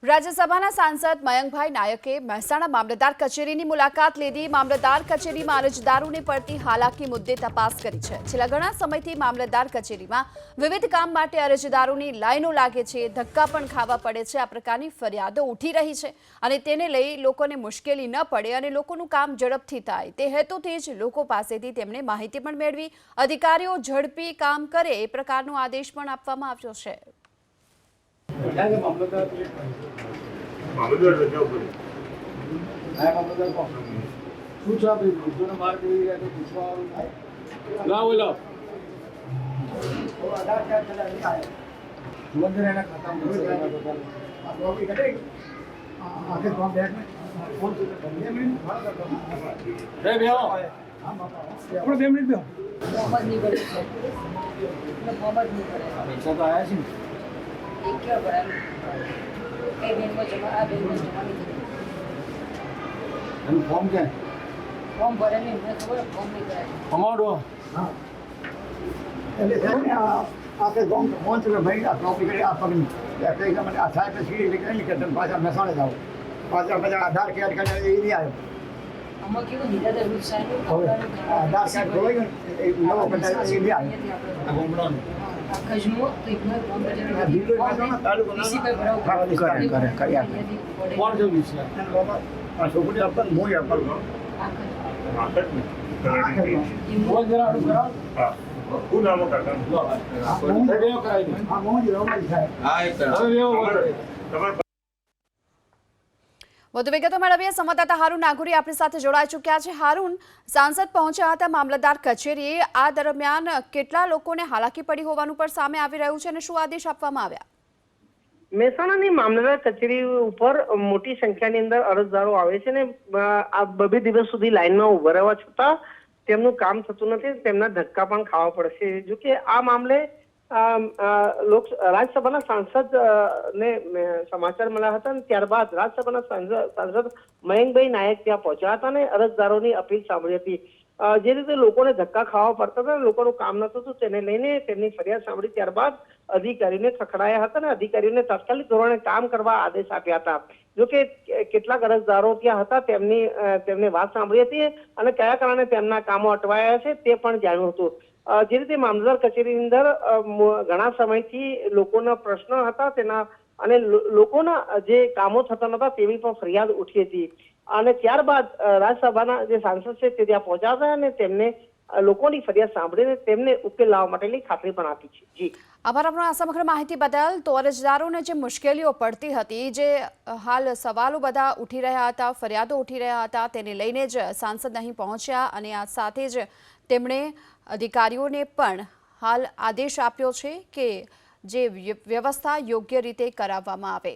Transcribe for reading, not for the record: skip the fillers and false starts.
રાજ્યસભાના સાંસદ મયંકભાઈ નાયકે મહેસાણા મામલતદાર કચેરીની મુલાકાત લીધી। મામલતદાર કચેરીમાં અરજદારોને પડતી હાલાકી મુદ્દે તપાસ કરી છે। છેલ્લા ઘણા સમયથી મામલતદાર કચેરીમાં વિવિધ કામ માટે અરજદારોની લાઈનો લાગે છે, ધક્કા પણ ખાવા પડે છે। આ પ્રકારની ફરિયાદો ઉઠી રહી છે અને તેને લઈ લોકોને મુશ્કેલી ન પડે અને લોકોનું કામ ઝડપથી થાય તે હેતુથી જ લોકો પાસેથી તેમણે માહિતી પણ મેળવી અધિકારીઓ ઝડપી કામ કરે એ પ્રકારનો આદેશ પણ આપવામાં આવ્યો છે। મામલતદાર રજા ઉપર મામલતદાર કોણ શું છે ભાઈ વૃદ્ધોને બહાર કરી રહ્યા તો પૂછવા આવ્યું લાવો લાવો તુરંત એના ખાતામાં આખે તો બેગ में फोन से 2 मिनट रे बेहो આપણે 2 મિનિટ બેહો मोहम्मद नहीं करे मोहम्मद नहीं करे પૈસા તો આયા છે ને एक क्या बड़ा ए दिन में जमा आ दिन में जमा नहीं करे એનું ફોર્મ ક્યાં फॉर्म भरे नहीं मैं खबर फॉर्म नहीं कराया અમારો હા એટલે સાહેબ આપણે ફોર્મ ફોન છે ભાઈ આ ટોપિક કરી આપવાની એટલે કે મને આ સાહેબ સીડી લીધી કે તમે પાછા મહેસાણા જાઓ પાછા બધા આધાર કાર્ડ એ નહીં આવ્યો हम क्यों निरादर रूप से આધાર કાર્ડ ખોવાઈ ગયું એ નવો કદાચ એ નહીં આવ્યો આ ગોમડાનું खजमो तो इतना फॉर्म भरे દીકરો મહેસાણા તાલુકો इसी पे भरा કરે કોણ જોયું છે આ છોકરી આપણ મોય આપણ બોલ જરા આડું કરાવ હા હું નામ કાકા રેડિયો કરાવી દે હા મોજ રોમાઈ સાહેબ હા એક હવે તમારે વધુ વિગતો મેળવીએ સંવાદદાતા હારૂન નાગુરી આપણી સાથે જોડાઈ ચૂક્યા છે। હારૂન, સાંસદ પહોંચ્યા હતા મામલતદાર કચેરીએ, આ દરમિયાન કેટલા લોકોને હાલાકી પડી હોવાનું પણ સામે આવી રહ્યું છે અને શું આદેશ આપવામાં આવ્યા? મહેસાણાની મામલતદાર કચેરી ઉપર મોટી સંખ્યાની અંદર અરજદારો આવે છે ને આ 2 દિવસ સુધી લાઈનમાં ઉભા રહેવા છતાં તેમનું કામ થતું નથી, તેમના ધક્કા પણ ખાવા પડશે। જો કે આ મામલે રાજ્યસભાના સાંસદ ને સમાચાર મળ્યા હતા અને ત્યારબાદ રાજ્યસભાના સાંસદ મયંકભાઈ નાયક ત્યાં પહોંચ્યા હતા અને અરજદારોની અપીલ સાંભળી હતી। જે રીતે લોકોને ધક્કા ખાવા પડતા હતા, લોકોનું કામ ન થતું, તેને લઈને તેમની ફરિયાદ સાંભળી ત્યારબાદ અધિકારીઓને ખખડાયા હતા અને અધિકારીઓને તાત્કાલિક ધોરણે કામ કરવા આદેશ આપ્યા હતા। જો કે કેટલાક અરજદારો ત્યાં હતા, તેમને વાત સાંભળી હતી અને કયા કારણે તેમના કામો અટવાયા છે તે પણ જાણ્યું હતું। જે રીતે મામલતદાર કચેરીની અંદર ઘણા સમયથી લોકોના પ્રશ્નો હતા તેના અને લોકોના જે કામો થતા નતા તેવી પણ ફરિયાદ ઉઠી હતી અને ત્યારબાદ રાજ્યસભાના જે સાંસદ છે તે ત્યાં પહોંચ્યા હતા અને તેમને લોકોની ફરિયાદ સાંભળીને તેમને ઉકેલ લાવવા માટેની ખાતરી પણ આપી છે। જી આભાર આપનો આ સમગ્ર માહિતી બદલ। તો અરજદારોને જે મુશ્કેલીઓ પડતી હતી, જે હાલ સવાલો બધા ઉઠી રહ્યા હતા, ફરિયાદો ઉઠી રહ્યા હતા, તેને લઈને જ સાંસદ અહીં પહોંચ્યા અને આ સાથે જ તેમણે અધિકારીઓને પણ હાલ આદેશ આપ્યો છે કે જે વ્યવસ્થા યોગ્ય રીતે કરાવવામાં આવે।